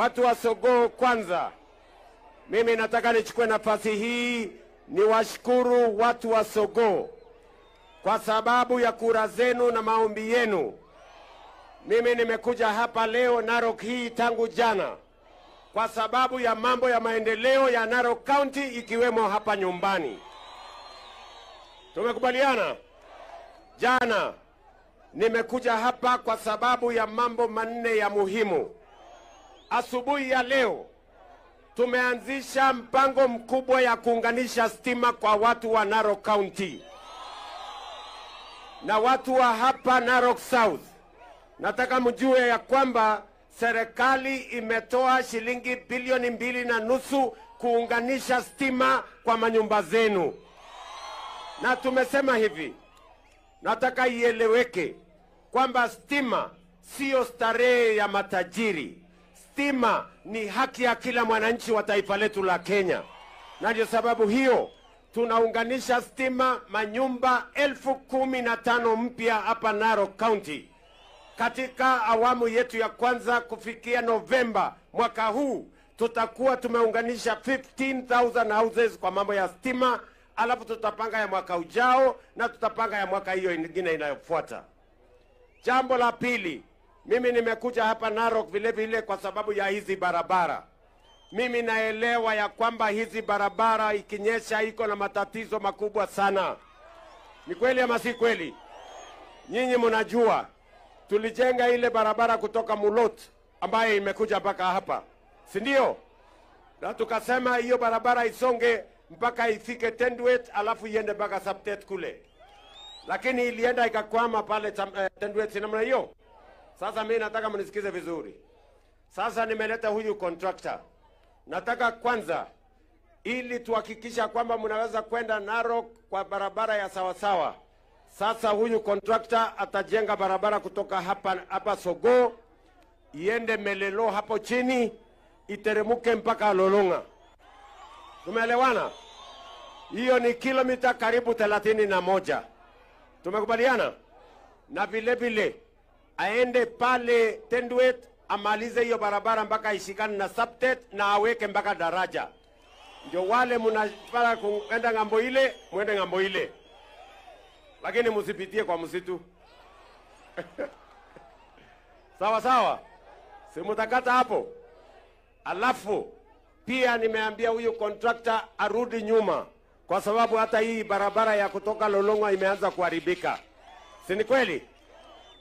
Watu wa Sogoo kwanza, mimi nataka nichukue nafasi hii niwashukuru watu wa Sogoo kwa sababu ya kura zenu na maombi yenu. Mimi nimekuja hapa leo Narok hii tangu jana kwa sababu ya mambo ya maendeleo ya Narok County ikiwemo hapa nyumbani. Tumekubaliana? Jana nimekuja hapa kwa sababu ya mambo manne ya muhimu. Asubuhi ya leo tumeanzisha mpango mkubwa ya kuunganisha stima kwa watu wa Narok County. Na watu wa hapa Narok South, nataka mjue ya kwamba serikali imetoa shilingi bilioni 2.5 kuunganisha stima kwa manyumba zenu. Na tumesema hivi, nataka ieleweke kwamba stima sio starehe ya matajiri. Stima ni haki ya kila mwananchi wa taifa letu la Kenya. Na ndio sababu hiyo tunaunganisha stima manyumba 15,000 mpya hapa Narok County. Katika awamu yetu ya kwanza kufikia Novemba mwaka huu tutakuwa tumeunganisha 15,000 houses kwa mambo ya stima, alafu tutapanga ya mwaka ujao na tutapanga ya mwaka hiyo nyingine inayofuata. Jambo la pili, mimi nimekuja hapa Narok vile vile kwa sababu ya hizi barabara. Mimi naelewa ya kwamba hizi barabara ikinyesha iko na matatizo makubwa sana. Ni kweli ama si kweli? Nyinyi mnajua tulijenga ile barabara kutoka Mulot ambaye imekuja mpaka hapa, si ndio? Na tukasema hiyo barabara isonge mpaka ifike Tendwet alafu iende mpaka Saptet kule. Lakini ilienda ikakwama pale Tendwet, si namna hiyo. Sasa mimi nataka mnisikize vizuri. Sasa nimeleta huyu contractor. Nataka kwanza ili tuhakikisha kwamba mnaweza kwenda Narok kwa barabara ya sawasawa. Sasa huyu contractor atajenga barabara kutoka hapa Sogoo iende Melelo hapo chini iteremuke mpaka Lolonga. Tumeelewana? Hiyo ni kilomita karibu 31. Tumekubaliana? Na vile vile aende pale Tendwet amalize hiyo barabara mpaka ishikane na Saptet na aweke mpaka daraja. Ndio wale mnapara kuenda ngambo ile, muende ngambo ile. Lakini msipitie kwa msitu. Sawa sawa. Si mtakata hapo. Alafu pia nimeambia huyu contractor arudi nyuma kwa sababu hata hii barabara ya kutoka Lolonga imeanza kuharibika. Si ni kweli?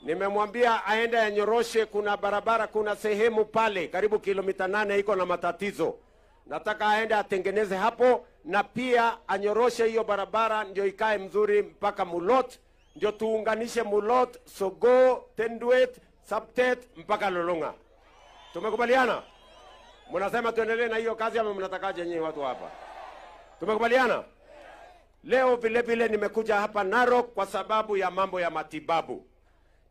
Nimemwambia aende anyoroshe, kuna barabara, kuna sehemu pale karibu kilomita 8 iko na matatizo. Nataka aende atengeneze hapo na pia anyoroshe hiyo barabara ndio ikae mzuri mpaka Mulot, ndio tuunganishe Mulot, Sogoo, Tendwet, Saptet mpaka Lolonga. Tumekubaliana? Mnasema tuendelee na hiyo kazi ama mnatakaje nyinyi watu hapa? Tumekubaliana? Leo vile vile nimekuja hapa Narok kwa sababu ya mambo ya matibabu.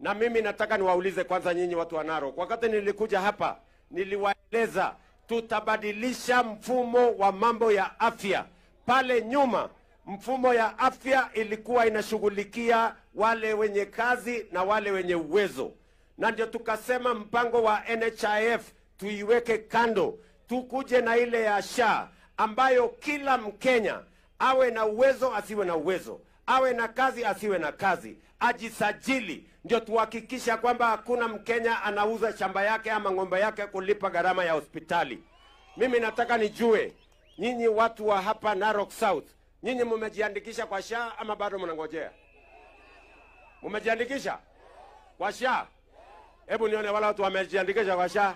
Na mimi nataka niwaulize kwanza nyinyi watu wa Narok. Wakati nilikuja hapa niliwaeleza tutabadilisha mfumo wa mambo ya afya. Pale nyuma mfumo ya afya ilikuwa inashughulikia wale wenye kazi na wale wenye uwezo. Na ndio tukasema mpango wa NHIF tuiweke kando, tukuje na ile ya SHA ambayo kila Mkenya awe na uwezo asiwe na uwezo, awe na kazi asiwe na kazi, ajisajili, ndio tuhakikisha kwamba hakuna Mkenya anauza shamba yake ama ng'ombe yake kulipa gharama ya hospitali. Mimi nataka nijue nyinyi watu wa hapa Narok South, nyinyi mmejiandikisha kwa SHA ama bado mnangojea? Mmejiandikisha kwa SHA? Hebu nione wala watu wamejiandikisha kwa SHA.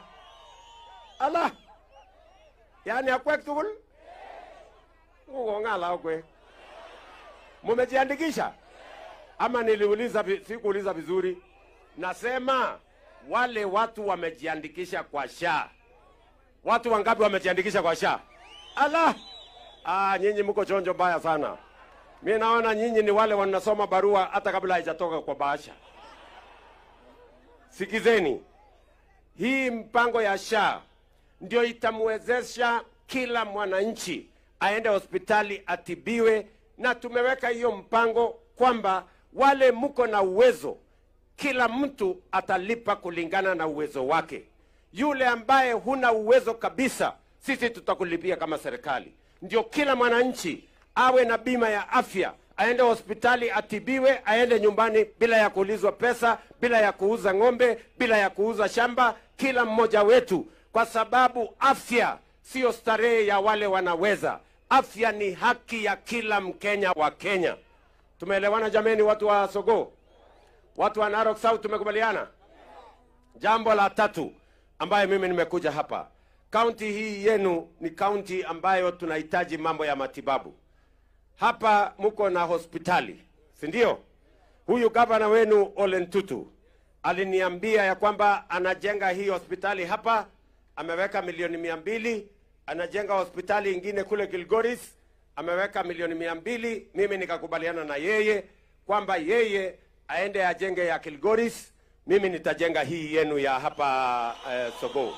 Allah. Yaani akwektul? Ngala kwe. Mmejiandikisha? Ama niliuliza, sikuuliza vizuri. Nasema wale watu wamejiandikisha kwa SHA. Watu wangapi wamejiandikisha kwa SHA? Allah. Nyinyi mko chonjo mbaya sana. Mimi naona nyinyi ni wale wanasoma barua hata kabla haijatoka kwa bahasha. Sikizeni. Hii mpango ya SHA ndio itamwezesha kila mwananchi aende hospitali atibiwe, na tumeweka hiyo mpango kwamba wale mko na uwezo, kila mtu atalipa kulingana na uwezo wake. Yule ambaye huna uwezo kabisa, sisi tutakulipia kama serikali. Ndio kila mwananchi awe na bima ya afya, aende hospitali atibiwe, aende nyumbani bila ya kuulizwa pesa, bila ya kuuza ng'ombe, bila ya kuuza shamba, kila mmoja wetu, kwa sababu afya sio starehe ya wale wanaweza. Afya ni haki ya kila Mkenya wa Kenya. Tumeelewana jameni, watu wa Sogoo? Watu wa Narok South, tumekubaliana? Jambo la tatu ambaye mimi nimekuja hapa, kaunti hii yenu ni kaunti ambayo tunahitaji mambo ya matibabu. Hapa muko na hospitali, si ndio? Huyu gavana wenu Ole Ntutu aliniambia ya kwamba anajenga hii hospitali hapa, ameweka milioni 200, anajenga hospitali ingine kule Kilgoris, ameweka milioni 200. Mimi nikakubaliana na yeye kwamba yeye aende ajenge ya Kilgoris, mimi nitajenga hii yenu ya hapa Sogoo.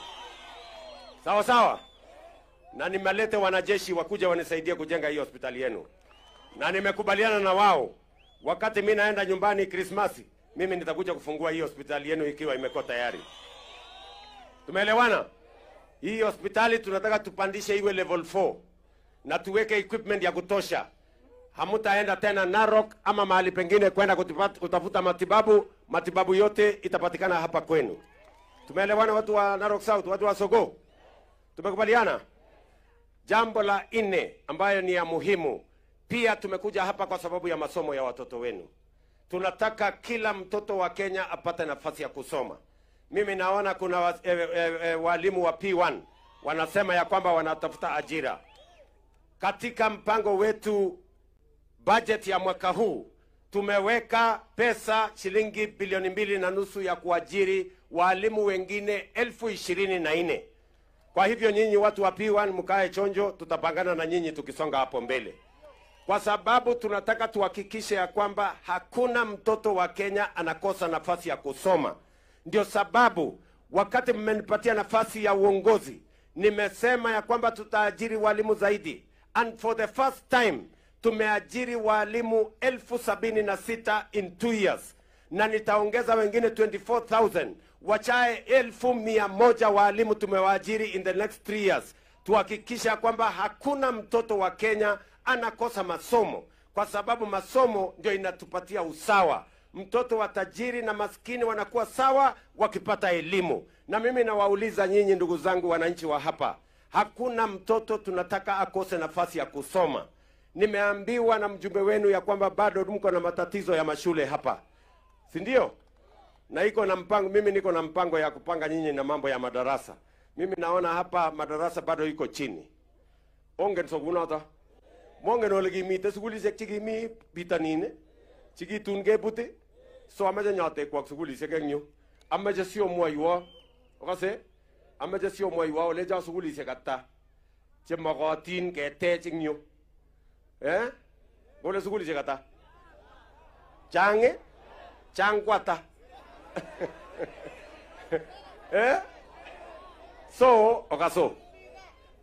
Sawa sawa? Na nimelete wanajeshi wakuja wanisaidie kujenga hii hospitali yenu. Na nimekubaliana na wao, wakati mimi naenda nyumbani Krismasi, mimi nitakuja kufungua hii hospitali yenu ikiwa imekuwa tayari. Tumeelewana? Hii hospitali tunataka tupandishe iwe level 4 na tuweke equipment ya kutosha. Hamutaenda tena Narok ama mahali pengine kwenda kutafuta matibabu. Matibabu yote itapatikana hapa kwenu. Tumeelewana watu wa Narok South, watu wa Sogoo? Tumekubaliana? Jambo la 4 ambayo ni ya muhimu, pia tumekuja hapa kwa sababu ya masomo ya watoto wenu. Tunataka kila mtoto wa Kenya apate nafasi ya kusoma. Mimi naona kuna walimu wa P1 wanasema ya kwamba wanatafuta ajira. Katika mpango wetu budget ya mwaka huu tumeweka pesa shilingi bilioni 2.5 ya kuajiri walimu wengine 24,000. Kwa hivyo nyinyi watu wa P1 mkae chonjo, tutapangana na nyinyi tukisonga hapo mbele. Kwa sababu tunataka tuhakikishe ya kwamba hakuna mtoto wa Kenya anakosa nafasi ya kusoma. Ndio sababu wakati mmenipatia nafasi ya uongozi, nimesema ya kwamba tutaajiri walimu zaidi. And for the first time, tumeajiri walimu 76,000 in 2 years. Na nitaongeza wengine 24,000. Wachae 1,100 walimu tumewaajiri in the next 3 years. Tuhakikisha kwamba hakuna mtoto wa Kenya anakosa masomo, kwa sababu masomo ndio inatupatia usawa. Mtoto wa tajiri na maskini wanakuwa sawa wakipata elimu. Na mimi nawauliza nyinyi ndugu zangu wananchi wa hapa, hakuna mtoto tunataka akose nafasi ya kusoma. Nimeambiwa na mjumbe wenu ya kwamba bado mko na matatizo ya mashule hapa, si ndio? Na iko na mpango, mimi niko na mpango ya kupanga nyinyi na mambo ya madarasa. Mimi naona hapa madarasa bado iko chini. Ongen sogunota. Mongen ole kimite sukulishek chikimi bitanine, chikitun kebuti, so amache nyote kwak sukulishek eng yu. Amache siomwoiwo, okase? Amache siomwoiwo ole cho sukulishek ata chemokotin ketech eng yu. Ole sukulishek ata? Chang? Chang ko ata? So, okaso.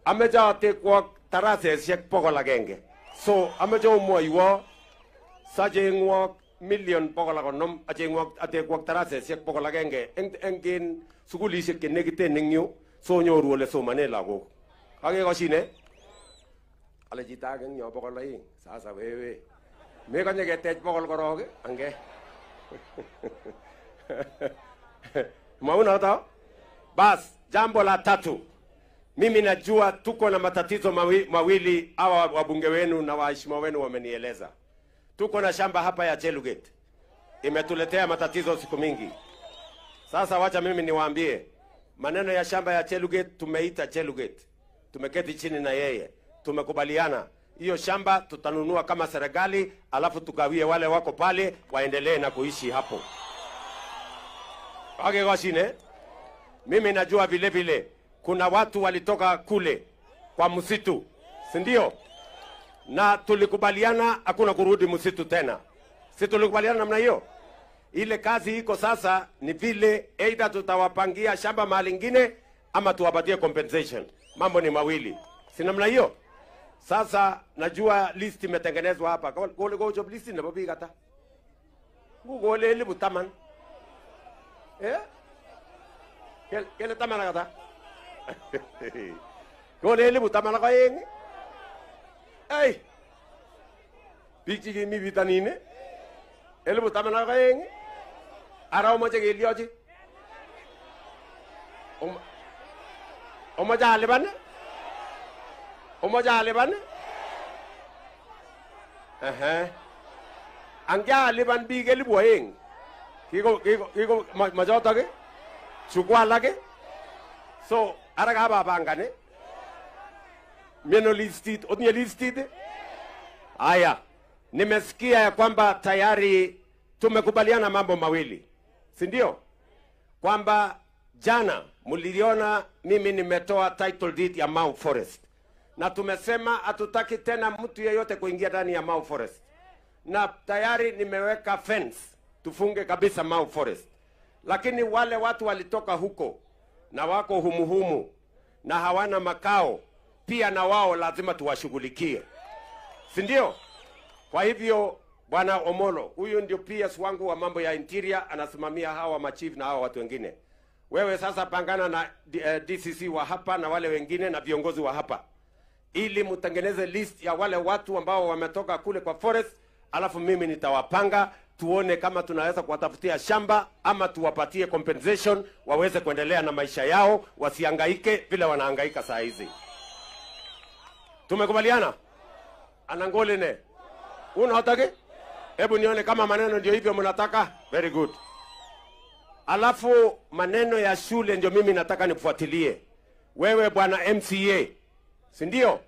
Amache atekwok tarasesiek 100. So, amache omwoiwo sacheng'wok million 150 atekwok tarasesiek 100 eng sukulishek chenekiten eng yu, so nyoru ole somane lagok. Kakekosine? Ale chito age eng yo 200. Sasa wewe mekonye ketech 100 korok ange. Maunato? Bas, jambo la 3. Mimi najua tuko na matatizo mawili, hawa wabunge wenu na waheshimiwa wenu wamenieleza. Tuko na shamba hapa ya Chelugate. Imetuletea matatizo siku mingi. Sasa wacha mimi niwaambie, maneno ya shamba ya Chelugate tumeita Chelugate. Tumeketi chini na yeye. Tumekubaliana hiyo shamba tutanunua kama serikali, alafu tugawie wale wako pale waendelee na kuishi hapo. Kakekosine? Mimi najua vile vile kuna watu walitoka kule kwa msitu, si ndio? Na tulikubaliana hakuna kurudi msitu tena. Si tulikubaliana namna hiyo? Ile kazi iko sasa ni vile either tutawapangia shamba mahali lingine ama tuwapatie compensation. Mambo ni mawili. Si namna hiyo? Sasa najua list imetengenezwa hapa. Kole go job list na babi kata. Ngole libu taman. Kele tamana kata. Kole elimu tamana kwa yengi. Hey. Bikchi kimi vitanine. Elimu tamana kwa yengi. Ara omoche keliochi. Omoche alipan. Omoche alipan. Angya alipan biik elipu oeng. Kiko machotok ke. Chukua lake. So, ara kaba pangane. Mieno listit, otinye listit. Aya, nimesikia ya kwamba tayari tumekubaliana mambo mawili. Si ndio? Kwamba jana mliliona mimi nimetoa title deed ya Mau Forest. Na tumesema hatutaki tena mtu yeyote kuingia ndani ya Mau Forest. Na tayari nimeweka fence tufunge kabisa Mau Forest. Lakini wale watu walitoka huko na wako humuhumu na hawana makao, pia na wao lazima tuwashughulikie. Si ndio? Kwa hivyo Bwana Omolo, huyu ndio PS wangu wa mambo ya interior, anasimamia hawa machief na hawa watu wengine. Wewe sasa pangana na DCC wa hapa na wale wengine na viongozi wa hapa, ili mtengeneze list ya wale watu ambao wametoka kule kwa forest, alafu mimi nitawapanga tuone kama tunaweza kuwatafutia shamba ama tuwapatie compensation waweze kuendelea na maisha yao, wasihangaike vile wanahangaika saa hizi. Tumekubaliana? Anangole ne. Unataka? Hebu nione kama maneno ndio hivyo mnataka. Very good. Alafu maneno ya shule ndio mimi nataka nifuatilie. Wewe bwana MCA, si ndio?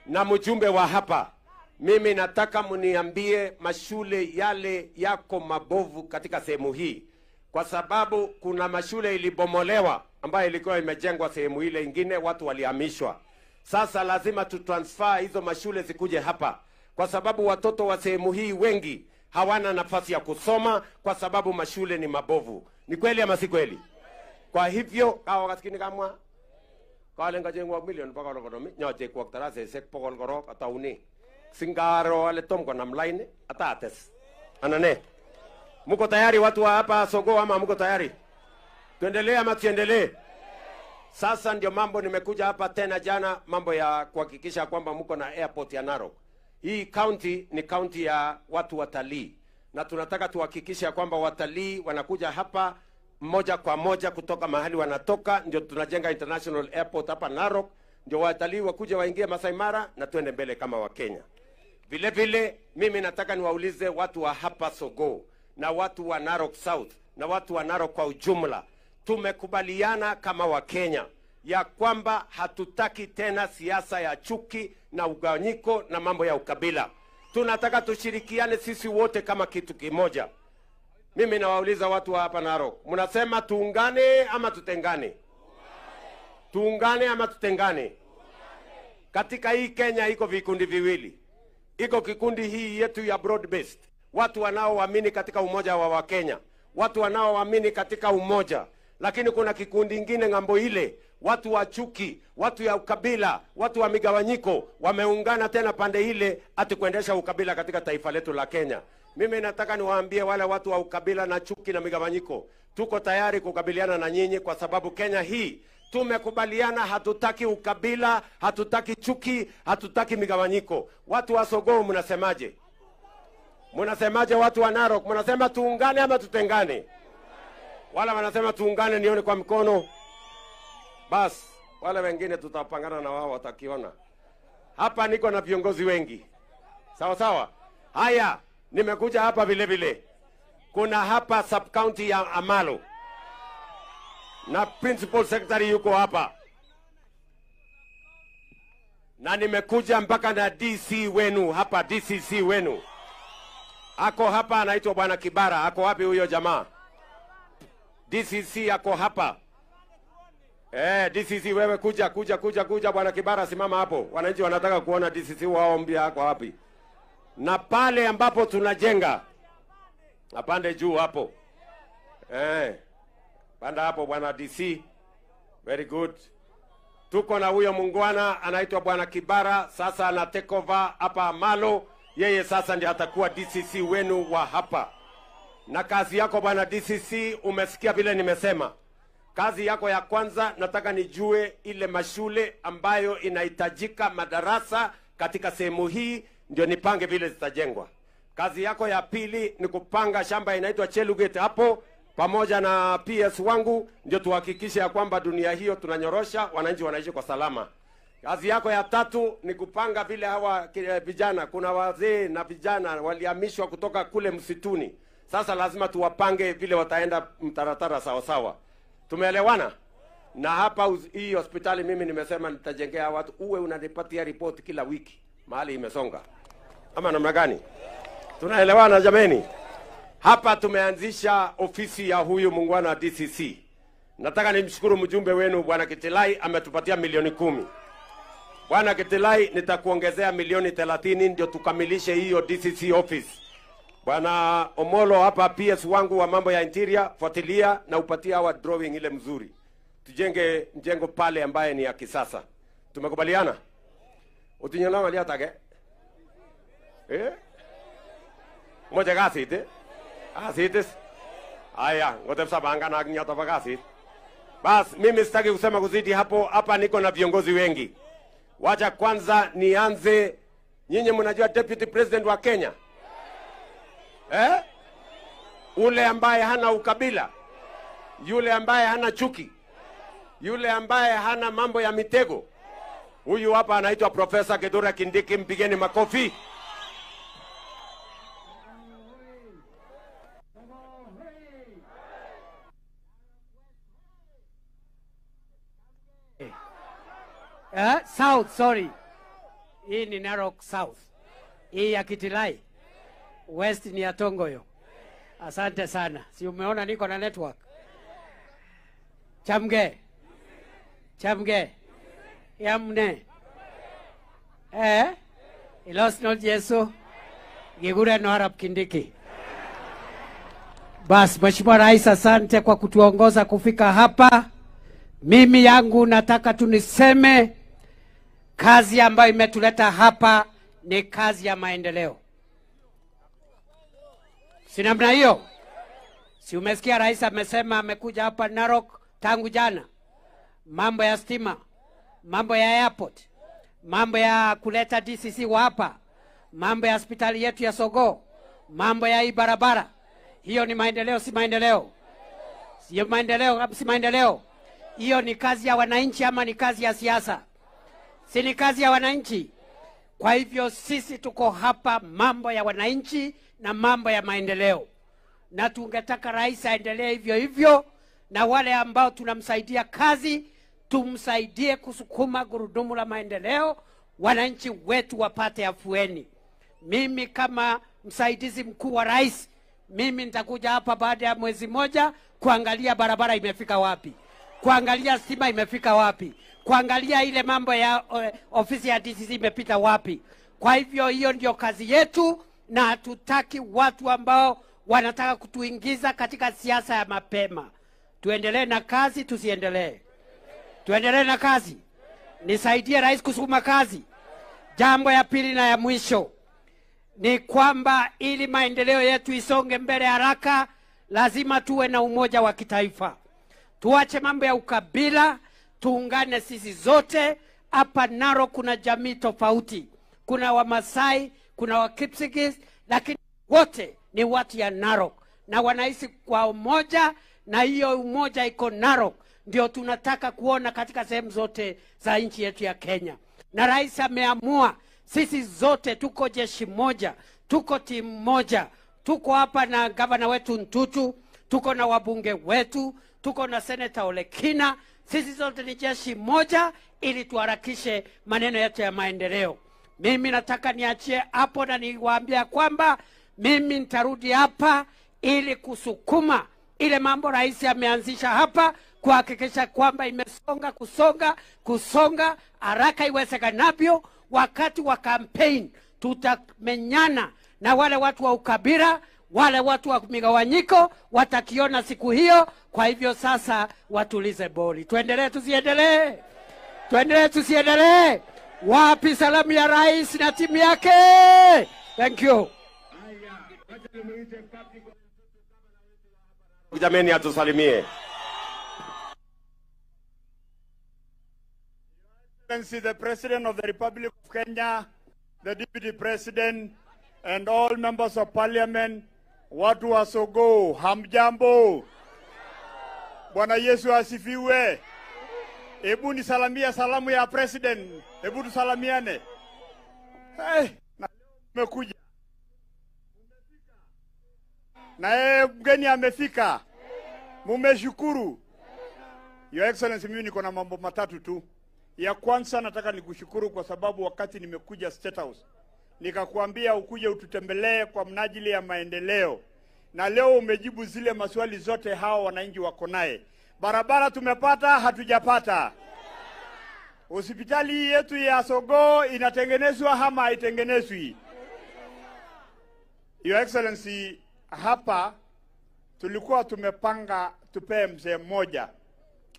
Na mjumbe wa hapa, mimi nataka mniambie mashule yale yako mabovu katika sehemu hii, kwa sababu kuna mashule ilibomolewa ambayo ilikuwa imejengwa sehemu ile ingine, watu walihamishwa. Sasa lazima tutransfer hizo mashule zikuje hapa, kwa sababu watoto wa sehemu hii wengi hawana nafasi ya kusoma kwa sababu mashule ni mabovu. Ni kweli ama si kweli? Kwa hivyo kawa kaskini kamwa kale ngajengwa milioni paka lokonomi nyoje kwa tarase sek pokol korok atauni singaro ale tom kwa namline atates anane. Mko tayari watu wa hapa Sogoo ama mko tayari? Tuendelee ama tuendelee? Sasa ndio mambo nimekuja hapa tena jana, mambo ya kuhakikisha kwamba mko na airport ya Narok. Hii county ni county ya watu watalii, na tunataka tuhakikisha kwamba watalii wanakuja hapa moja kwa moja kutoka mahali wanatoka. Ndio tunajenga international airport hapa Narok, ndio watalii wakuja waingie Masai Mara na tuende mbele kama Wakenya. Vile vile mimi nataka niwaulize watu wa hapa Sogoo na watu wa Narok South na watu wa Narok kwa ujumla, tumekubaliana kama Wakenya ya kwamba hatutaki tena siasa ya chuki na ugawanyiko na mambo ya ukabila. Tunataka tushirikiane sisi wote kama kitu kimoja. Mimi nawauliza watu wa hapa Narok, mnasema tuungane ama tutengane? Tuungane ama tutengane? Katika hii Kenya iko vikundi viwili. Iko kikundi hii yetu ya broad based, watu wanaoamini katika umoja wa Wakenya, watu wanaoamini katika umoja. Lakini kuna kikundi ingine ngambo ile, watu wa chuki, watu ya ukabila, watu wa migawanyiko, wameungana tena pande ile ati kuendesha ukabila katika taifa letu la Kenya. Mimi nataka niwaambie wale watu wa ukabila na chuki na migawanyiko, tuko tayari kukabiliana na nyinyi, kwa sababu Kenya hii tumekubaliana, hatutaki ukabila, hatutaki chuki, hatutaki migawanyiko. Watu wa Sogoo mnasemaje? Mnasemaje watu wa Narok? Mnasema tuungane ama tutengane? Wala wanasema tuungane, nione kwa mkono. Bas, wale wengine tutapangana na wao watakiona. Hapa niko na viongozi wengi. Sawa sawa. Haya, nimekuja hapa vile vile. Kuna hapa sub county ya Amalo. Na principal secretary yuko hapa. Na nimekuja mpaka na DC wenu hapa, DCC wenu. Ako hapa anaitwa Bwana Kibara. Ako wapi huyo jamaa? DCC ako hapa. DCC wewe kuja Bwana Kibara, simama hapo. Wananchi wanataka kuona DCC wao mbia ako wapi. Na pale ambapo tunajenga, apande juu hapo. Panda hapo Bwana DC. Very good. Tuko na huyo mungwana anaitwa Bwana Kibara, sasa ana take over hapa Amalo. Yeye sasa ndiye atakuwa DCC wenu wa hapa. Na kazi yako Bwana DCC, umesikia vile nimesema. Kazi yako ya kwanza nataka nijue ile mashule ambayo inahitajika madarasa katika sehemu hii, ndio nipange vile zitajengwa. Kazi yako ya pili ni kupanga shamba inaitwa Chelugate hapo pamoja na PS wangu, ndio tuhakikishe ya kwamba dunia hiyo tunanyorosha, wananchi wanaishi kwa salama. Kazi yako ya tatu ni kupanga vile hawa vijana, kuna wazee na vijana walihamishwa kutoka kule msituni. Sasa lazima tuwapange vile wataenda mtaratara sawa sawa. Tumeelewana? Na hapa hii hospitali mimi nimesema nitajengea watu, uwe unanipatia report kila wiki mahali imesonga. Ama namna gani? Tunaelewana jameni? Hapa tumeanzisha ofisi ya huyu muungwana wa DCC. Nataka nimshukuru mjumbe wenu Bwana Kitilai, ametupatia milioni 10. Bwana Kitilai, nitakuongezea milioni 30 ndio tukamilishe hiyo DCC office. Bwana Omolo hapa PS wangu wa mambo ya interior, fuatilia na upatia hawa drawing ile mzuri. Tujenge mjengo pale ambaye ni ya kisasa. Tumekubaliana? Utinyona wali atage? Moja gasite? Asites? Aya, ngote sabanga na nyota bagasi. Bas, mimi sitaki kusema kuzidi hapo. Hapa niko na viongozi wengi. Wacha kwanza nianze, nyinyi mnajua deputy president wa Kenya? Ule ambaye hana ukabila, yule ambaye hana chuki, yule ambaye hana mambo ya mitego. Huyu hapa anaitwa Profesa Kithure Kindiki, mpigeni makofi. South, sorry. Hii ni Narok South. Hii ya Kitilai. West ni ya Tongoyo. Asante sana. Si umeona niko na network. Chamge. Chamge. Yamne. Ilosno Jesu. Gigure no Arab Kindiki. Bas, Mheshimiwa Rais, asante kwa kutuongoza kufika hapa. Mimi yangu nataka tuniseme kazi ambayo imetuleta hapa ni kazi ya maendeleo. Si namna hiyo? Si umesikia Rais amesema amekuja hapa Narok tangu jana. Mambo ya stima, mambo ya airport, mambo ya kuleta DCC wa hapa, mambo ya hospitali yetu ya Sogo, mambo ya hii barabara. Hiyo ni maendeleo, si maendeleo? Si maendeleo, si maendeleo? Hiyo ni kazi ya wananchi ama ni kazi ya siasa? Si ni kazi ya wananchi? Kwa hivyo sisi tuko hapa mambo ya wananchi na mambo ya maendeleo. Na tungetaka Rais aendelee hivyo hivyo, na wale ambao tunamsaidia kazi tumsaidie kusukuma gurudumu la maendeleo, wananchi wetu wapate afueni. Mimi kama msaidizi mkuu wa Rais, mimi nitakuja hapa baada ya mwezi moja kuangalia barabara imefika wapi, kuangalia stima imefika wapi, kuangalia ile mambo ya ofisi ya DCC imepita wapi. Kwa hivyo hiyo ndio kazi yetu, na hatutaki watu ambao wanataka kutuingiza katika siasa ya mapema. Tuendelee na kazi, tusiendelee? Tuendelee na kazi. Nisaidie Rais kusukuma kazi. Jambo ya pili na ya mwisho ni kwamba ili maendeleo yetu isonge mbele haraka, lazima tuwe na umoja wa kitaifa. Tuache mambo ya ukabila, tuungane sisi zote. Hapa Narok kuna jamii tofauti. Kuna Wamasai, kuna Wakipsigis, lakini wote ni watu ya Narok na wanaishi kwa umoja, na hiyo umoja iko Narok ndio tunataka kuona katika sehemu zote za nchi yetu ya Kenya. Na Rais ameamua sisi zote tuko jeshi moja, tuko timu moja. Tuko hapa na gavana wetu Ntutu, tuko na wabunge wetu, tuko na Senator Olekina. Sisi zote ni jeshi moja ili tuharakishe maneno yetu ya maendeleo. Mimi nataka niachie hapo na niwaambia kwamba mimi nitarudi hapa ili kusukuma ile mambo Rais ameanzisha hapa, kuhakikisha kwamba imesonga kusonga haraka iwezekanavyo. Wakati wa campaign tutamenyana na wale watu wa ukabila, wale watu wa migawanyiko watakiona siku hiyo. Kwa hivyo sasa watulize boli. Tuendelee tusiendelee? Tuendelee tusiendelee? Wapi salamu ya Rais na timu yake? Thank you. Jameni atusalimie. Excellency, the President of the Republic of Kenya, the Deputy President, and all members of Parliament, watu wa Sogo, hamjambo. Bwana Yesu asifiwe. Hebu nisalamia salamu ya President. Hebu tusalamiane. Hey, na umekuja. Na mgeni amefika. Mumeshukuru. Your Excellency, mimi niko na mambo matatu tu. Ya kwanza nataka nikushukuru kwa sababu wakati nimekuja State House nikakuambia ukuje ututembelee kwa mnajili ya maendeleo. Na leo umejibu zile maswali zote hao wananchi wako naye. Barabara tumepata, hatujapata. Hospitali yetu ya Sogo inatengenezwa ama haitengenezwi? Your Excellency, hapa tulikuwa tumepanga tupee mzee mmoja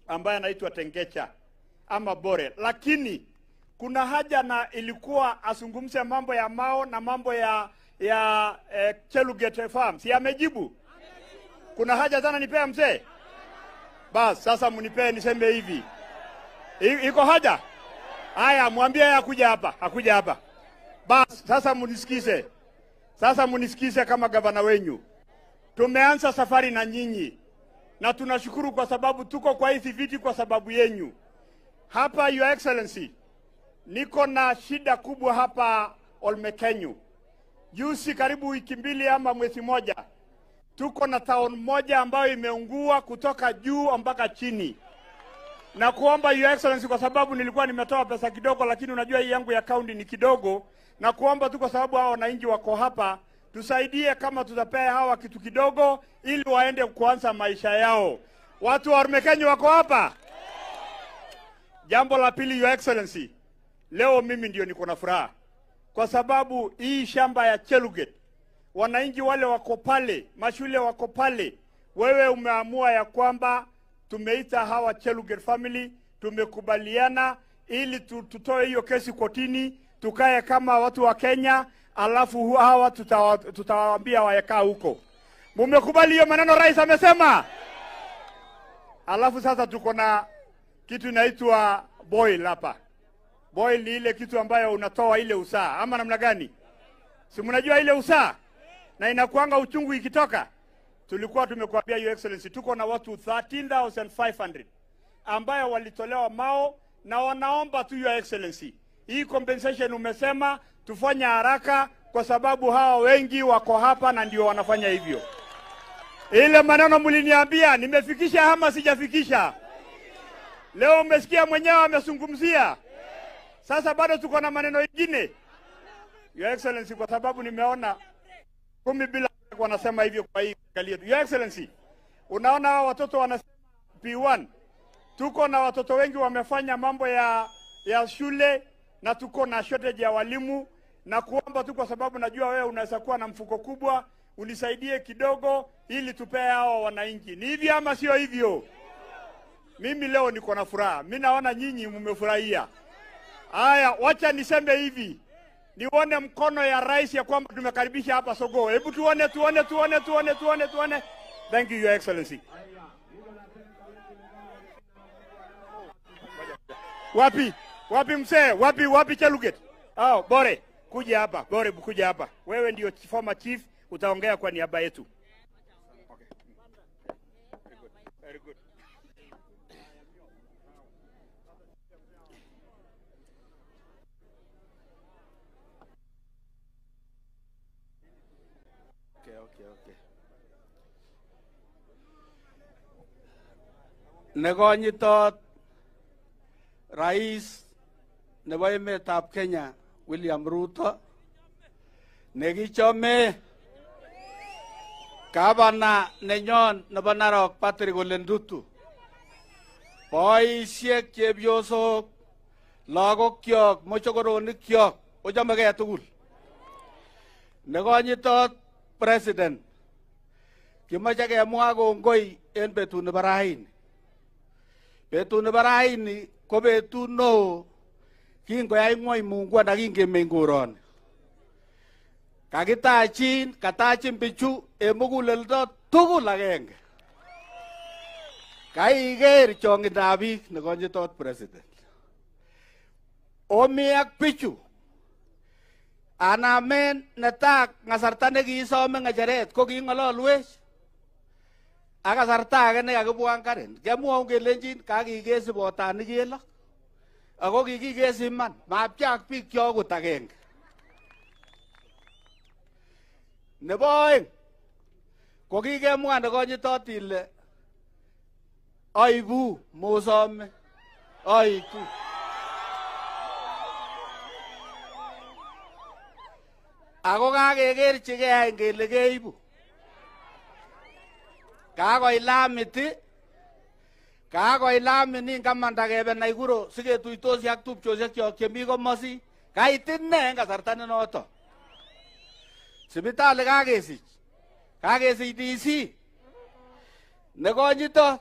ambaye anaitwa Tengecha ama Bore, lakini kuna haja na ilikuwa azungumze mambo ya Mao na mambo ya Cheluget Farm. Si amejibu? Kuna haja sana nipea mzee? Bas, sasa munipee niseme hivi. Iko haja? Haya, mwambie akuja hapa. Bas, sasa munisikize. Sasa munisikize kama gavana wenyu. Tumeanza safari na nyinyi. Na tunashukuru kwa sababu tuko kwa hizi viti kwa sababu yenyu. Hapa Your Excellency, niko na shida kubwa hapa Olmekenyu. Juzi karibu wiki mbili ama mwezi moja, tuko na town moja ambayo imeungua kutoka juu mpaka chini. Na kuomba Your Excellency, kwa sababu nilikuwa nimetoa pesa kidogo, lakini unajua hii yangu ya county ni kidogo, na kuomba tu kwa sababu hao wananchi wako hapa, tusaidie kama tutapea hawa kitu kidogo ili waende kuanza maisha yao. Watu wa Olmekenyu wako hapa? Jambo la pili, Your Excellency, leo mimi ndio niko na furaha kwa sababu hii shamba ya Cheluget, wananchi wale wako pale, mashule wako pale, wewe umeamua ya kwamba tumeita hawa Cheluget family, tumekubaliana ili tutoe hiyo kesi kotini, tukae kama watu wa Kenya, alafu hawa tutawaambia waekaa huko. Mumekubali hiyo maneno rais amesema? Alafu sasa tuko na kitu inaitwa boil hapa. Boil ni ile kitu ambayo unatoa ile usaa, ama namna gani? Si mnajua ile usaa? Na inakuanga uchungu ikitoka. Tulikuwa tumekuambia Your Excellency, tuko na watu 13,500 ambayo walitolewa Mao, na wanaomba tu Your Excellency, hii compensation umesema tufanye haraka kwa sababu hawa wengi wako hapa na ndio wanafanya hivyo. Ile maneno mliniambia nimefikisha ama sijafikisha? Leo umesikia mwenyewe amezungumzia. Sasa bado tuko na maneno mengine. Your Excellency, kwa sababu nimeona 10 bila wanasema hivyo kwa hii kali yetu. Your Excellency, unaona hao watoto wanasema P1. Tuko na watoto wengi wamefanya mambo ya shule, na tuko na shortage ya walimu, na kuomba tu kwa sababu najua wewe unaweza kuwa na mfuko kubwa, unisaidie kidogo ili tupee hao wananchi. Ni hivi ama sio hivyo? Mimi leo niko na furaha. Mimi naona nyinyi mmefurahia. Haya, wacha niseme hivi. Nione mkono ya rais ya kwamba tumekaribisha hapa Sogo. Hebu tuone. Thank you, Your Excellency. Wapi mzee? Wapi Cheluget? Bore, kuja hapa. Bore, kuja hapa. Wewe ndio former chief, utaongea kwa niaba yetu. Okay. Very good. Okay. Nekonyitot Rais nebo emetab Kenya William Ruto, nekichome gavana nenyon nebo Narok Patrick Ole Ntutu, boisiek, chepyosok, lagokyok, mochokoronikkyok, ochomegei tugul. Nekonyitot President, kimoche kemwa kongoi en betut nebo raini. Betut nebo raini ko betut neo kingoyai ng'wony Mungu ak kingemeny koroni. Katachin bichu en muguleldo tugul agenge. Kaiker chongindab biik nekonyitot President. omi ak pichu anamen netak ngasarta nekisome ngecheret ko king'ololwech ak kasarta age nekakibwankarin kemwaun kelenjin kakikesi botani kelok ako kikikesi iman mapcheak biik kyokut agenge. Nebo oeng ko kikemwa nekonyitot ile aibu mosome aitu. Ako kakekerchigei kele keibu. Kakoilamiti kakoilamini kamanda kebe Naikuro siketuitosi ak tupchosiek chemi komosi. Kaitit ne en kasarta nenoto. Sipitali kakesich DC nekonyito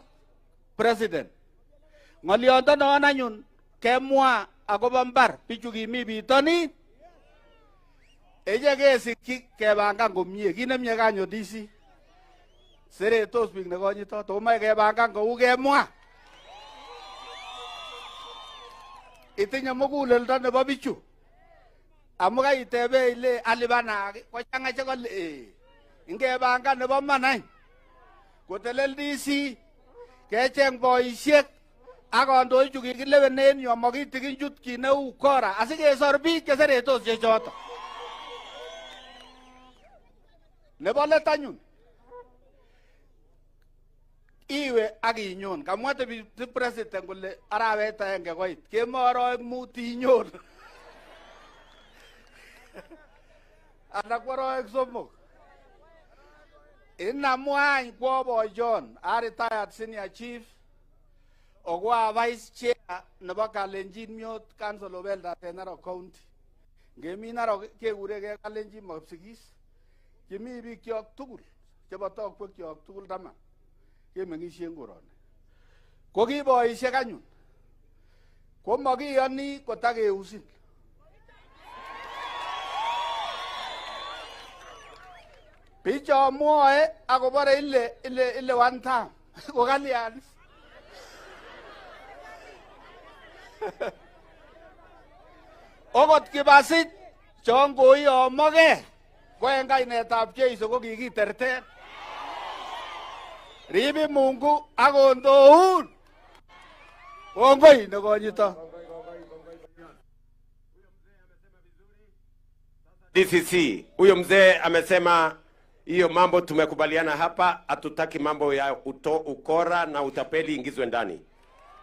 president. Ng'oliondonon anyun kemwa akobo mbar bichu kimi bitonin. Eche kesikyi kebangan komie kit nemie kanyo DC. Seretos biik nekonyito tomoe kebangan kou kemwa. Itinye muguleldo nebo bichu. Amu kaitebe ile alibana kochang'a chekole ingebangan nebo manany kotelel DC kecheng boisiek ak kandoik chu kikilewenen yu makitikin chut kit neu kora asikesor biik cheseretos chechoto. Nebo let anyun iwe ak inyon kamwa deputy president kole arawet agenge koit kemoroek mut inyon anak koroek somok. Inamwany kwa bojon a retired senior chief okwa vice chair nebo Kalenjin Myot Council of Elders en Narok County. Ngemi Narok kekureke Kalenjin Mapsigis. Kimi biik kyok tugul chebo tokwek kyok tugul taman kemeng'isien koroni. Ko ki boisiek anyun ko makiyoni kotakeusin. Bicho mwoe akobore ile one time ko kalyan. Okot kibasit chon koiyomoke ko en kainetab Jeiso ko kikiterter. Ribi Mungu akondoun. Kongoi nekonyito. DCC, huyo mzee amesema hiyo mambo tumekubaliana hapa, hatutaki mambo ya ukora na utapeli ingizwe ndani.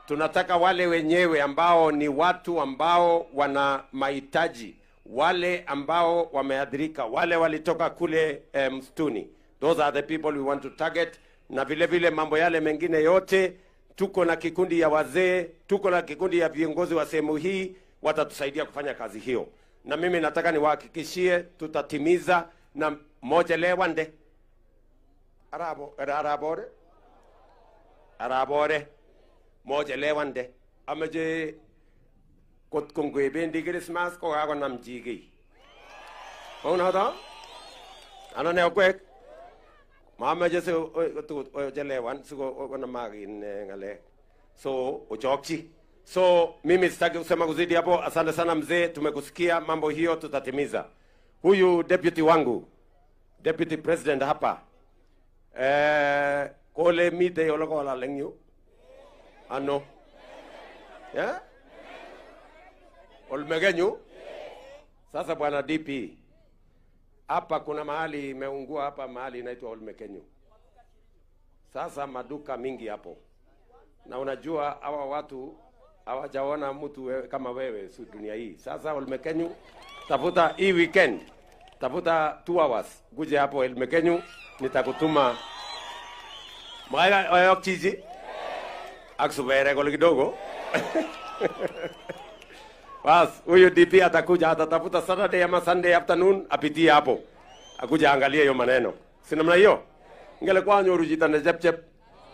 Tunataka wale wenyewe ambao ni watu ambao wana mahitaji, wale ambao wameadhirika, wale walitoka kule msituni. Those are the people we want to target. Na vile vile mambo yale mengine yote, tuko na kikundi ya wazee, tuko na kikundi ya viongozi wa sehemu hii, watatusaidia kufanya kazi hiyo. Na mimi nataka niwahakikishie tutatimiza na moja lewande. Arabore. Moja lewande. Ameje kot kongwe bendi Christmas ko ako namjigi. Ona da? Ano ne okwek? Mama je se jelewan siko na magin ngale. So ochokchi. So mimi sitaki kusema kuzidi hapo. Asante sana mzee, tumekusikia, mambo hiyo tutatimiza. Huyu deputy wangu, deputy president hapa, kole mite yoloko wala lengyo. Ano? Yeah? Olmegenyo? Sasa bwana DP, hapa kuna mahali imeungua hapa, mahali inaitwa Olmekenyo. Sasa maduka mingi hapo. Na unajua hawa watu hawajaona mtu kama wewe su dunia hii. Sasa Olmekenyo, tafuta hii weekend, tafuta 2 hours guje hapo Olmekenyo, nitakutuma mwaya oyok chizi aksubere kole kidogo. Bas, huyo DP atakuja, atatafuta Saturday ama Sunday afternoon apitie hapo, akuja angalie hiyo maneno. Si namna hiyo? Ngele kwa nyoru jitane jep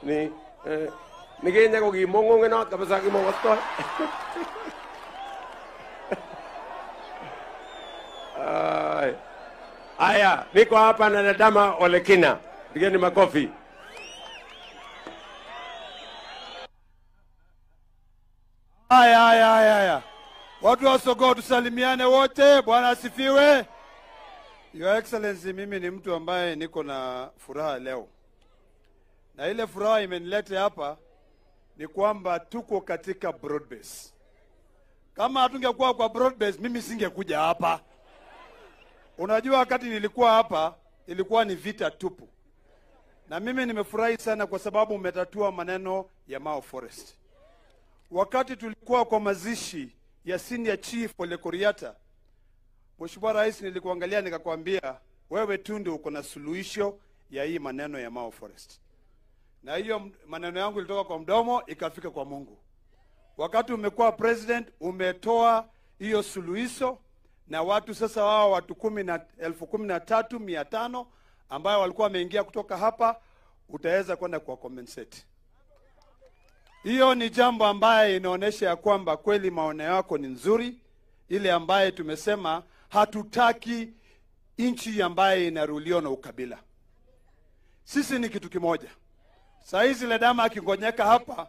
ni nigenya ko gimongo ngena kabisa gimongo to. Aya, niko hapa na dama Olekina. Pigeni makofi. Aya. Watu wa Sogoo tusalimiane wote. Bwana asifiwe. Your Excellency, mimi ni mtu ambaye niko na furaha leo. Na ile furaha imenileta hapa ni kwamba tuko katika broad base. Kama hatungekuwa kwa broad base, mimi singekuja hapa. Unajua wakati nilikuwa hapa, ilikuwa ni vita tupu. Na mimi nimefurahi sana kwa sababu umetatua maneno ya Mau Forest. Wakati tulikuwa kwa mazishi ya Senior Chief Ole Koriata, Mheshimiwa Rais, nilikuangalia nikakwambia wewe tu ndio uko na suluhisho ya hii maneno ya Mau Forest. Na hiyo maneno yangu ilitoka kwa mdomo ikafika kwa Mungu. Wakati umekuwa president, umetoa hiyo suluhisho, na watu sasa wao watu 13,500 ambao walikuwa wameingia kutoka hapa utaweza kwenda kwa compensate. Hiyo ni jambo ambaye inaonesha ya kwamba kweli maono yako ni nzuri, ile ambaye tumesema hatutaki nchi ambaye inaruliwa na ukabila. Sisi ni kitu kimoja. Saa hizi Ledama akingonyeka hapa,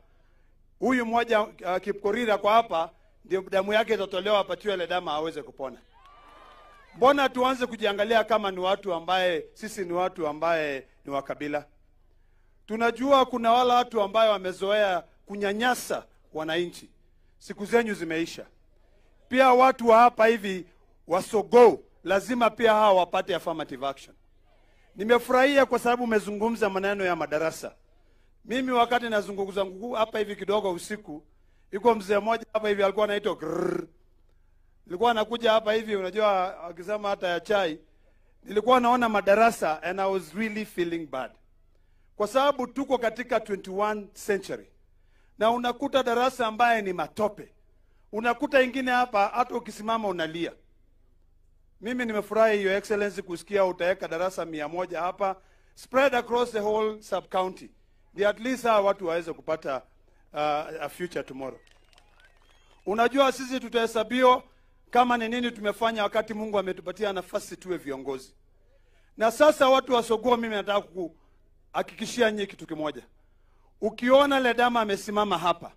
huyu mmoja Kipkorira kwa hapa, ndio damu yake itatolewa apatiwe Ledama aweze kupona. Mbona tuanze kujiangalia kama ni watu ambaye sisi ni watu ambaye ni wa kabila? Tunajua kuna wala watu ambaye wamezoea kunyanyasa wananchi. Siku zenyu zimeisha. Pia watu wa hapa hivi wa Sogoo lazima pia hawa wapate affirmative action. Nimefurahia kwa sababu umezungumza maneno ya madarasa. Mimi wakati nazungumza hapa hivi kidogo usiku, yuko mzee mmoja hapa hivi alikuwa anaitwa grrr. Nilikuwa nakuja hapa hivi, unajua akisema hata ya chai, nilikuwa naona madarasa and I was really feeling bad. Kwa sababu tuko katika 21 century. Na unakuta darasa ambaye ni matope. Unakuta ingine hapa hata ukisimama unalia. Mimi nimefurahi Your Excellency kusikia utaweka darasa 100 hapa spread across the whole sub county. Ndio at least hawa watu waweze kupata a future tomorrow. Unajua sisi tutahesabiwa kama ni nini tumefanya wakati Mungu ametupatia nafasi tuwe viongozi. Na sasa watu wa Sogoo, mimi nataka kuhakikishia nyinyi kitu kimoja. Ukiona Ledama amesimama hapa,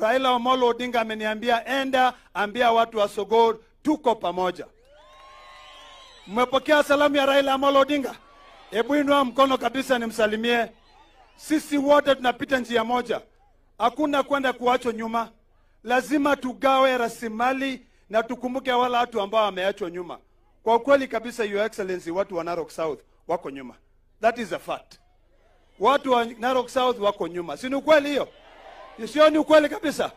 Raila Amolo Odinga ameniambia enda ambia watu wa Sogoo tuko pamoja. Mmepokea salamu ya Raila Amolo Odinga? Hebu inua mkono kabisa nimsalimie. Sisi wote tunapita njia moja. Hakuna kwenda kuachwa nyuma. Lazima tugawe rasilimali na tukumbuke wala watu ambao wameachwa nyuma. Kwa kweli kabisa Your Excellency, watu wa Narok South wako nyuma. That is a fact. Watu wa Narok South wako nyuma. Si ni ukweli hiyo? Sio ni ukweli kabisa.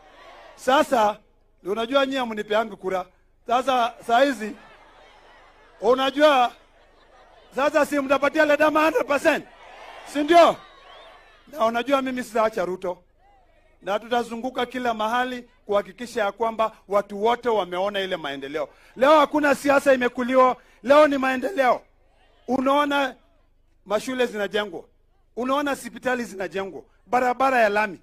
Sasa unajua nyinyi mnipeanga kura. Sasa saa hizi unajua sasa si mtapatia Ledama 100%. Si ndio? Na unajua mimi sitaacha Ruto. Na tutazunguka kila mahali kuhakikisha ya kwamba watu wote wameona ile maendeleo. Leo hakuna siasa imekuliwa, leo ni maendeleo. Unaona mashule zinajengwa. Unaona hospitali zinajengwa, barabara ya lami.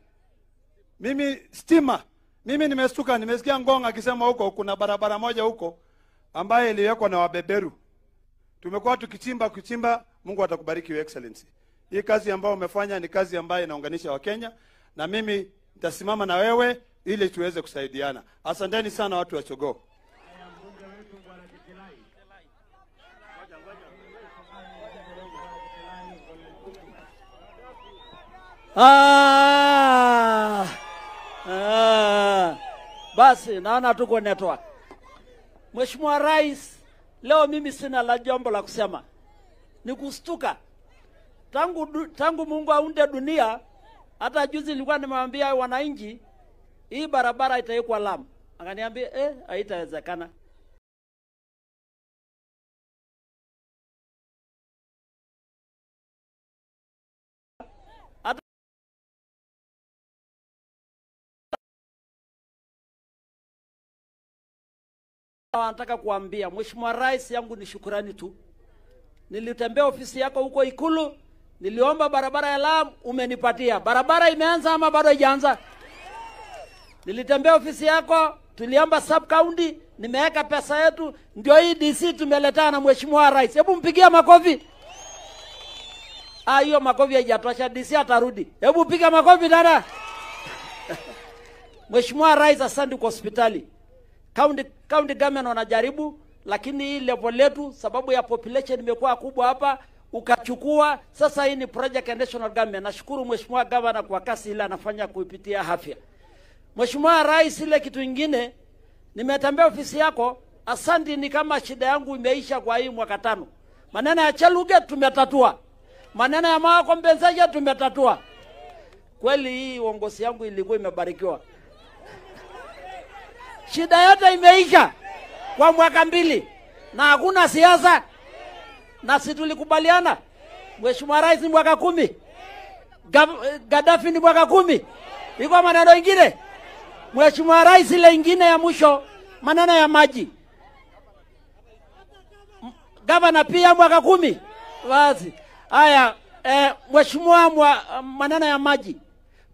Mimi stima, mimi nimestuka, nimesikia Ngonga akisema huko kuna barabara moja huko ambaye iliwekwa na wabeberu. Tumekuwa tukichimba, Mungu atakubariki Your Excellency. Hii kazi ambayo umefanya ni kazi ambayo inaunganisha Wakenya, na mimi nitasimama na wewe ili tuweze kusaidiana. Asanteni sana watu wa Sogoo. Basi naona tuko network. Mheshimiwa Rais, leo mimi sina la jambo la kusema. Ni kustuka. Tangu Mungu aunde dunia, hata juzi nilikuwa nimemwambia wananchi hii barabara itawekwa lami. Akaniambia haitawezekana. Nataka kuambia Mheshimiwa Rais, yangu ni shukrani tu. Nilitembea ofisi yako huko Ikulu, niliomba barabara ya lami, umenipatia. Barabara imeanza ama bado haijaanza? Nilitembea ofisi yako, tuliomba sub county, nimeweka pesa yetu, ndio hii DC tumeletana na Mheshimiwa Rais. Hebu mpigia makofi. Hiyo makofi haijatosha, DC atarudi. Hebu piga makofi dada. Mheshimiwa Rais, asante kwa hospitali. County government wanajaribu, lakini hii level letu sababu ya population imekuwa kubwa hapa ukachukua. Sasa hii ni project ya national government. Nashukuru Mheshimiwa Governor kwa kasi ile anafanya kuipitia afya. Mheshimiwa Rais, ile kitu ingine nimetembea ofisi yako, asante, ni kama shida yangu imeisha kwa hii mwaka 5. Maneno ya Chelugate tumetatua. Maneno ya maa compensation tumetatua. Kweli hii uongozi yangu ilikuwa imebarikiwa. Shida yote imeisha kwa mwaka 2 na hakuna siasa. Na sisi tulikubaliana Mheshimiwa Rais ni mwaka 10. Gaddafi ni mwaka 10. Iko maneno ingine. Mheshimiwa Rais ile ingine ya mwisho maneno ya maji. Gavana pia mwaka 10. Wazi. Haya, Mheshimiwa maneno ya maji.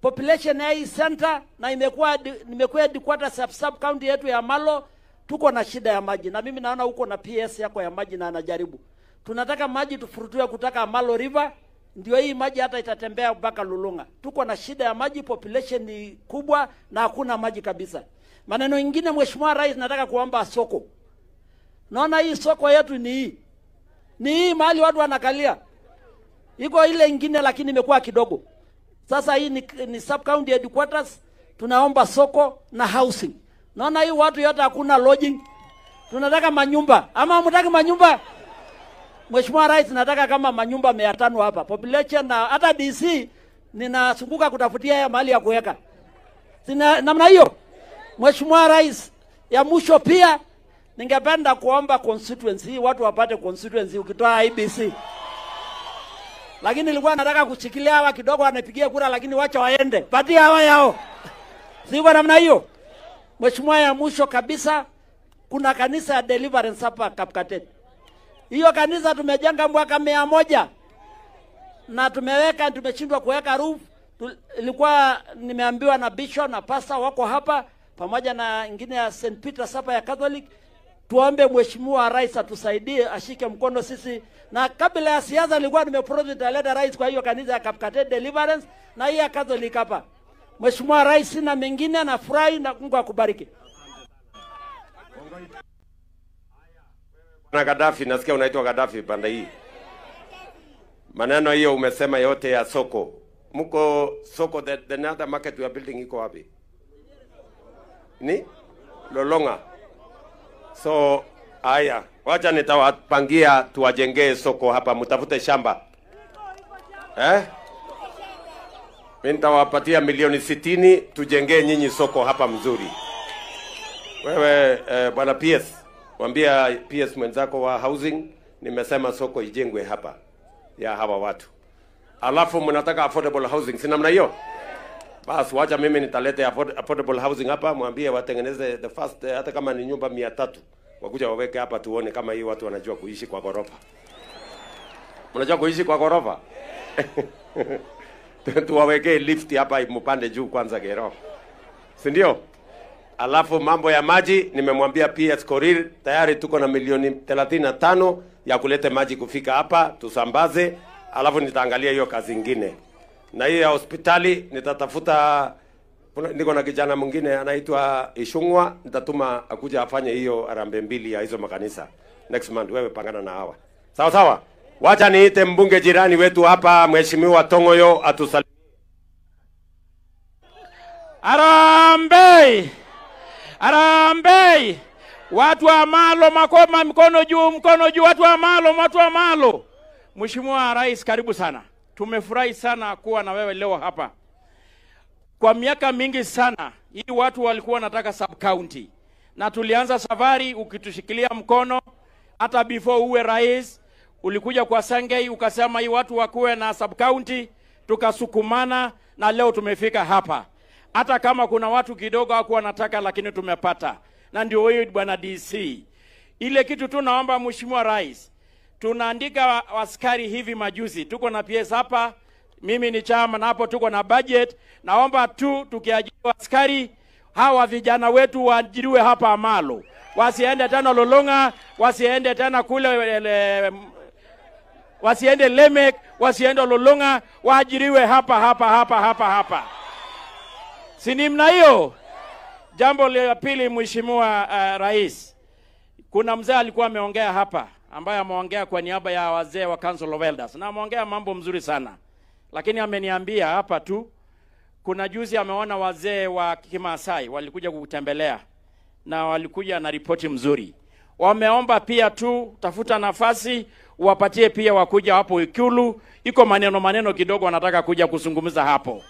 Population ya hii center na nimekuwa headquarters sub county yetu ya Malo, tuko na shida ya maji. Na mimi naona huko na PS yako ya maji na anajaribu. Tunataka maji tufurutue kutaka Malo River, ndio hii maji hata itatembea mpaka Lulunga. Tuko na shida ya maji, population ni kubwa na hakuna maji kabisa. Maneno mengine Mheshimiwa Rais, nataka kuomba soko. Naona hii soko yetu ni hii. Ni hii mahali watu wanakalia. Iko ile ingine lakini imekuwa kidogo. Sasa hii ni sub county headquarters, tunaomba soko na housing. Naona hii watu yote hakuna lodging. Tunataka manyumba. Ama mtaki manyumba? Mheshimiwa Rais, nataka kama manyumba 500 hapa. Population na hata DC ninazunguka kutafutia ya mahali ya kuweka. Sina namna hiyo. Mheshimiwa Rais, ya mwisho pia ningependa kuomba constituency, watu wapate constituency ukitoa IBC. Lakini nilikuwa nataka kushikilia hawa kidogo anapigia kura, lakini wacha waende. Patia hawa yao. Siko namna hiyo. Mheshimiwa, ya mwisho kabisa, kuna kanisa ya Deliverance hapa Kapkatet. Hiyo kanisa tumejenga mwaka 100 na tumeshindwa kuweka roof. Ilikuwa nimeambiwa na bishop na pastor wako hapa pamoja na ingine ya St. Peter's hapa ya Catholic. Tuombe Mheshimiwa Rais atusaidie, ashike mkono sisi. Na kabla ya siasa nilikuwa nimepromise nitaleta rais kwa hiyo kanisa ya Kapkatet Deliverance na hii ya Catholic hapa. Mheshimiwa Rais, na mengine na furahi na Mungu akubariki. Na Gaddafi, nasikia unaitwa Gaddafi pande hii. Maneno hiyo umesema yote ya soko. Mko soko the another market we are building iko wapi? Ni Lolonga. So haya, wacha nitawapangia tuwajengee soko hapa, mtafute shamba. Mimi nitawapatia milioni 60 tujengee nyinyi soko hapa mzuri. Wewe bwana PS, mwambia PS mwenzako wa housing nimesema soko ijengwe hapa ya hawa watu. Alafu mnataka affordable housing, si namna hiyo? Basi wacha mimi nitalete affordable housing hapa, mwambie watengeneze the first hata kama ni nyumba 300 wakuja waweke hapa tuone kama hii watu wanajua kuishi kwa ghorofa. Mnajua kuishi kwa ghorofa? Tuwawekee lift hapa mpande juu kwanza gero. Si ndio? Alafu mambo ya maji nimemwambia PS Korir tayari tuko na milioni 35 ya kuleta maji kufika hapa tusambaze, alafu nitaangalia hiyo kazi nyingine. Na hiyo ya hospitali nitatafuta, niko na kijana mwingine anaitwa Ishungwa, nitatuma akuja afanye hiyo arambe 2 ya hizo makanisa next month. Wewe pangana na hawa. Sawa sawa? Wacha niite mbunge jirani wetu hapa Mheshimiwa Tongoyo atusalimie. Arambe! Arambe! Watu wa Malo, makoma mkono juu, watu wa Malo. Mheshimiwa Rais, karibu sana. Tumefurahi sana kuwa na wewe leo hapa. Kwa miaka mingi sana, hii watu walikuwa wanataka sub county. Na tulianza safari ukitushikilia mkono, hata before uwe rais, ulikuja kwa Sangei ukasema hii watu wakuwe na sub county, tukasukumana na leo tumefika hapa. Hata kama kuna watu kidogo hawakuwa wanataka, lakini tumepata. Na ndio hiyo bwana DC. Ile kitu tunaomba Mheshimiwa Rais, tunaandika askari hivi majuzi, tuko na PS hapa, mimi ni chama na hapo tuko na budget. Naomba tu tukiajiri askari hawa vijana wetu waajiriwe hapa Malo. Wasiende tena Lolonga, wasiende tena kule wasiende Lemek, wasiende Lolonga, waajiriwe hapa. Sinimna hiyo. Jambo la pili, Mheshimiwa Rais, kuna mzee alikuwa ameongea hapa ambaye ameongea kwa niaba ya wazee wa Council of Elders na ameongea mambo mzuri sana, lakini ameniambia hapa tu, kuna juzi ameona wazee wa Kimasai walikuja kukutembelea na walikuja na ripoti mzuri. Wameomba pia tu tafuta nafasi wapatie pia wakuja hapo Ikulu, iko maneno kidogo wanataka kuja kuzungumza hapo.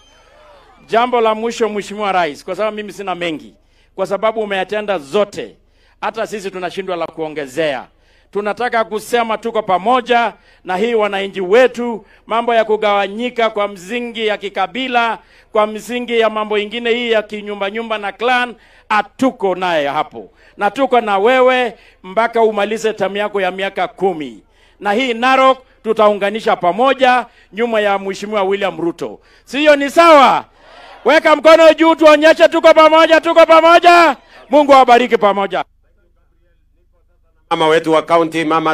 Jambo la mwisho, Mheshimiwa Rais, kwa sababu mimi sina mengi, kwa sababu umeyatenda zote, hata sisi tunashindwa la kuongezea. Tunataka kusema tuko pamoja na hii wananchi wetu, mambo ya kugawanyika kwa msingi ya kikabila, kwa msingi ya mambo ingine hii ya kinyumba na clan, atuko naye hapo. Na tuko na wewe mpaka umalize tamu yako ya miaka 10. Na hii Narok tutaunganisha pamoja nyuma ya Mheshimiwa William Ruto. Sio ni sawa? Weka mkono juu tuonyeshe tuko pamoja, tuko pamoja. Mungu awabariki pamoja. Mama wetu wa county, Mama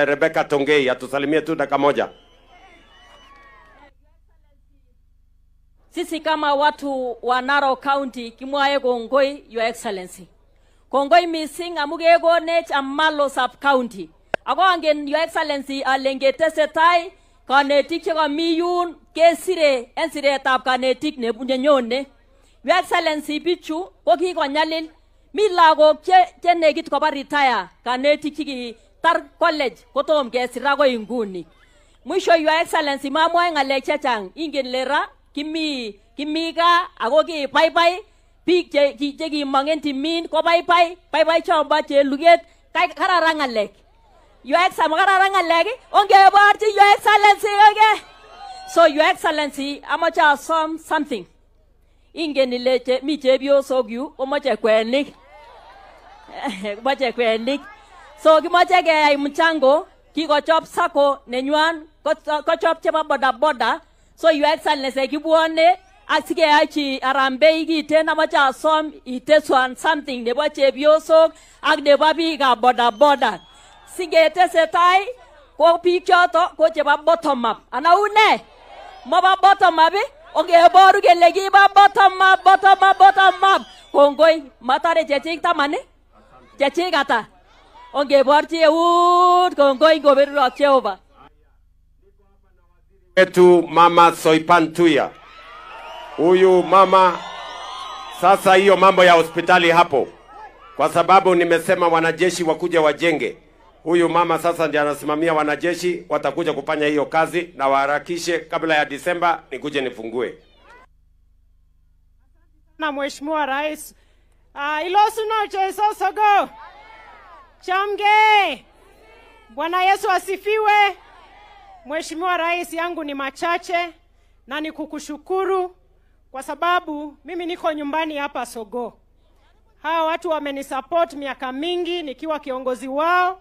Rebecca Tongei, atusalimie tu dakika moja. Sisi kama watu wa Narok County kimwae kongoi Your Excellency. Kongoi missing amuge gonech amalo sub county. Ako angen Your Excellency alengetesetai kanetik chekami yun kesire en siretab kanetik nenyone. Your Excellency bichu ko kikonyalil. Mi lagok che negit koba retire kanetik chikitar college kotom kesir akoi inguni. Mwisho Your Excellency mamwae ngalek chechang ingen lera kimi ka ako ki bye biik che kimong'en timin ko bye chombo cheluget kararan ngalek. Your Excellency kararan ngalek ongeborchi Your Excellency okay. So Your Excellency amache asom something. Ingen ile mi chepyosok yu komoche kwenik. Moche kwenik. So kimoche keyai mchango kikochop sako nenywan kochop chebo boda. So Your Excellency kibwone asikeyachi arambei kiten amache asom iteswan something nebo chepyosok ak nebo biikab boda. Singetesetai ko biik choto ko chebo bottom up. Ana une? Moba bottom up ongeboru kele kiba bottom up. Kongoi matare chechik taman chechik ata. Ongeborchi eut kongoi ngobirurok Jehova. Etu Mama Soipan Tuya. Huyu mama sasa hiyo mambo ya hospitali hapo, kwa sababu nimesema wanajeshi wakuja wajenge. Huyu mama sasa ndiye anasimamia wanajeshi, watakuja kufanya hiyo kazi na waharakishe kabla ya Disemba nikuje nifungue. Na Mheshimiwa Rais, ilosuno Jesu sogo. Chamge. Bwana Yesu asifiwe. Mheshimiwa Rais, yangu ni machache na ni kukushukuru kwa sababu mimi niko nyumbani hapa Sogo. Hawa watu wamenisupport miaka mingi nikiwa kiongozi wao,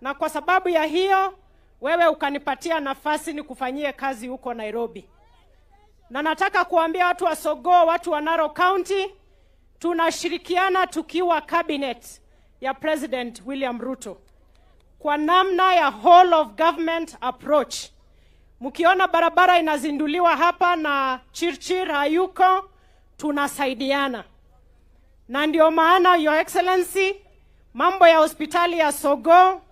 na kwa sababu ya hiyo wewe ukanipatia nafasi nikufanyie kazi huko Nairobi. Na nataka kuambia watu wa Sogo, watu wa Narok County, tunashirikiana tukiwa cabinet ya President William Ruto kwa namna ya whole of government approach. Mkiona barabara inazinduliwa hapa na Chirchir hayuko, tunasaidiana. Na ndio maana Your Excellency, mambo ya hospitali ya Sogo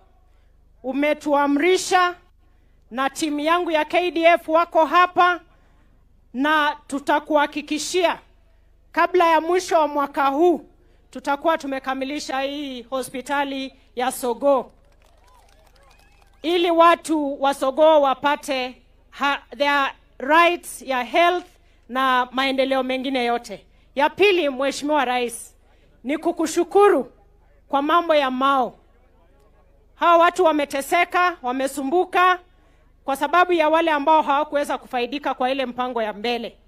umetuamrisha, na timu yangu ya KDF wako hapa, na tutakuhakikishia kabla ya mwisho wa mwaka huu tutakuwa tumekamilisha hii hospitali ya Sogo, ili watu wa Sogo wapate their rights ya health na maendeleo mengine yote. Ya pili, Mheshimiwa Rais, ni kukushukuru kwa mambo ya Mao. Hawa watu wameteseka, wamesumbuka kwa sababu ya wale ambao hawakuweza kufaidika kwa ile mpango ya mbele.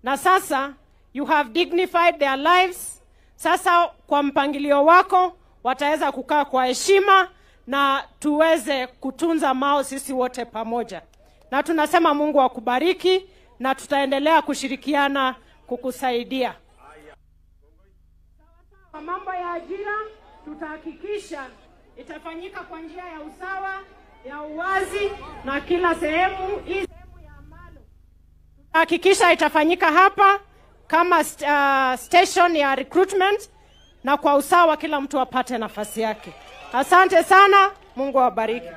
Na sasa you have dignified their lives. Sasa kwa mpangilio wako wataweza kukaa kwa heshima na tuweze kutunza Mao sisi wote pamoja. Na tunasema Mungu akubariki na tutaendelea kushirikiana kukusaidia. Kwa mambo ya ajira tutahakikisha itafanyika kwa njia ya usawa, ya uwazi na kila sehemu. Hii sehemu ya Amalo tutahakikisha itafanyika hapa kama station ya recruitment, na kwa usawa kila mtu apate nafasi yake. Asante sana, Mungu awabariki.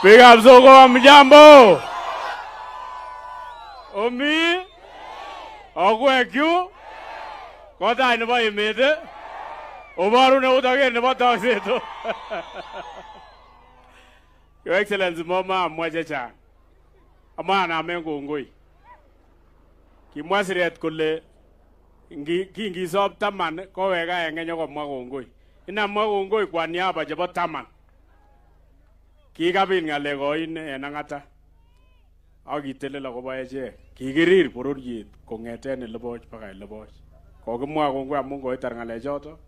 Piga mzungu wa mjambo. Omi. Ogwe kyu. Kota ina ba imede. Obaru ne utage ne ba taseto. Your Excellency Mama Mwajecha. Amana amengo ngoi. Kimwasiret kole kingi sob taman ko wega engenyo ko mwa ngoi. Ina mwa ngoi kwa niaba chebo taman. Kikabit ng'alek koin en ang'ata ak kitelel akobo echek. Kikirir bororiet kong'eten eleboch baka eleboch. Kokimwa kongoi amun koitar ng'alechoto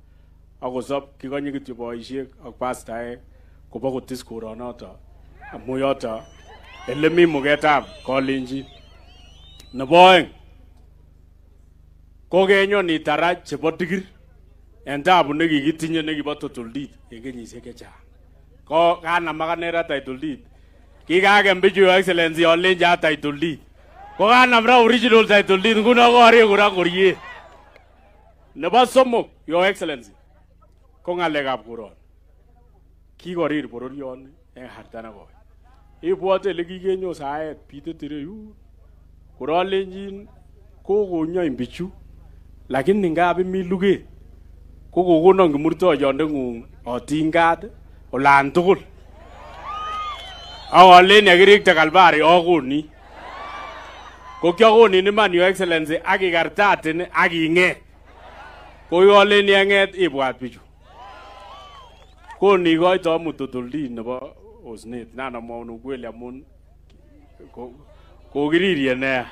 akosob kikonye kityo boisiek ak pastaek kobo kotis koronoto amun yoto elemi mugetab Kalenjin. Nebo oeng kokenyon itara chebo digir en tabu nekikitinye nekibo totoldit en kenyisiek chechang. Ko kanam akanera title deed. Kikagem bichu Your Excellency olenja title deed. Ko kanam ra original title deed nguno kore kura korie. Nebo somok Your Excellency ko ng'alekab koron. Kikorir bororioni en hartana koi. Ibwote ele kikenyo saet pitetire yu. Koralenjin kokonyo bichu lakini ngap imi luget. Kokokonon kimurtoyondeng'ung otingat olan tugul. Awalen yakirikte Kalbari akoni. Ko kyakoni iman Your Excellency ak ikartatin ak ing'et. Ko yolen yang'et ibwat bichu. Koni koito mutotoldi nebo osnet nana mwaun ukweli amun kokiririe nea.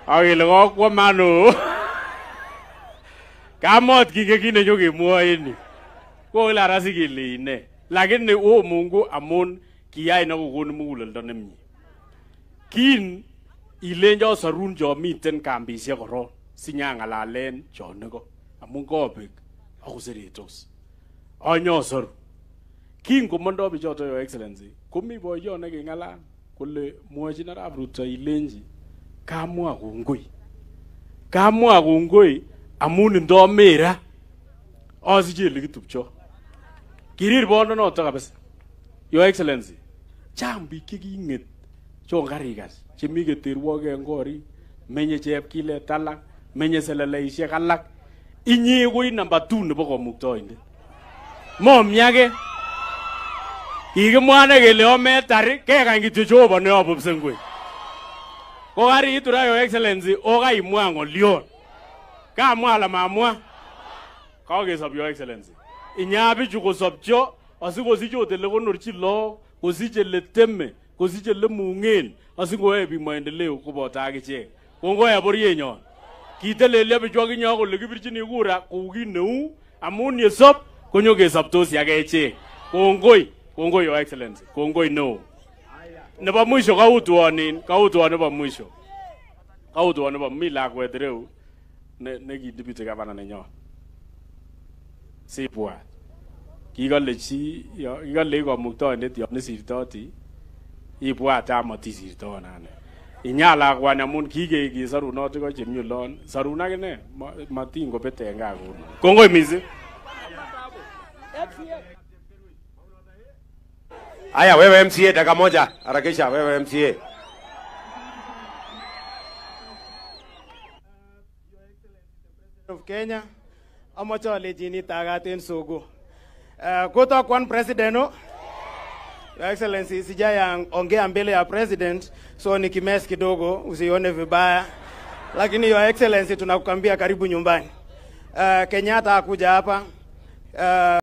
Akile kokwa mano. Kamot kikekine nyo kemwoe ni. Ko la rasi kile ine. Lakini Mungu amun kiyai na kokon muguleldo nemie. Kin ilenjo sarun jo miten kambisiek koron sinyang'alalen chonego amun kobek akoseretos. Anyosoru. Kin komondo bichoto Your Excellency komi boyo neking'alal kole mwochin Arap Ruto ilenji kamwa kongoi. Kamwa kongoi amun ndo mera asiche ele kitupcho. Kirir bondonoto kabisa. Your Excellency, chang biik cheking'et chongarikas chemi keterwoge en korik, menye chepkilet alak, menye seleleisiek alak. Inye koi number 2 nebo komuktoindet. Momiage. Kikimwane kele ometar kekany kityo Jehova neyobu psengwet. Ko kariitu ra Your Excellency okaimwa ng'olion. Kamwa ala mamwa. Kakesop Your Excellency. Inyabichu kosopcho asikosich ot ele konorchi lagok, kosich ele teme, kosich ele mung'en asikoyoe biik maendeleo koboto akichek. Kongoi boryenyon. Kitelelyo bichu akinyo kole kibirchini kura kou kit neu amun yesop konyo kesoptosi ak echek. Kongoi Your Excellency. Kongoi neo. Nebo mwisho kautwonin nebo mwisho. Kautwon nebo mi lakwet ireu ne deputy governor nenyon. Sibwat. Kikole chi kikole komuktoindet yon isirtoti ibwat amatisirton ane. Inyala kwan amun kike sarunot ko chemi olon sarun akine matin kobet en gaa kuno. Kongoi missing. Aya, wewe MCA dakika moja, harakisha wewe MCA. Of Kenya, amoche alejini tagaten sogo. Kutoka kwa president no. Your Excellency, sijaya ongea mbele ya president, so nikimes kidogo usione vibaya. Lakini Your Excellency tunakuambia karibu nyumbani. Kenyatta akuja hapa.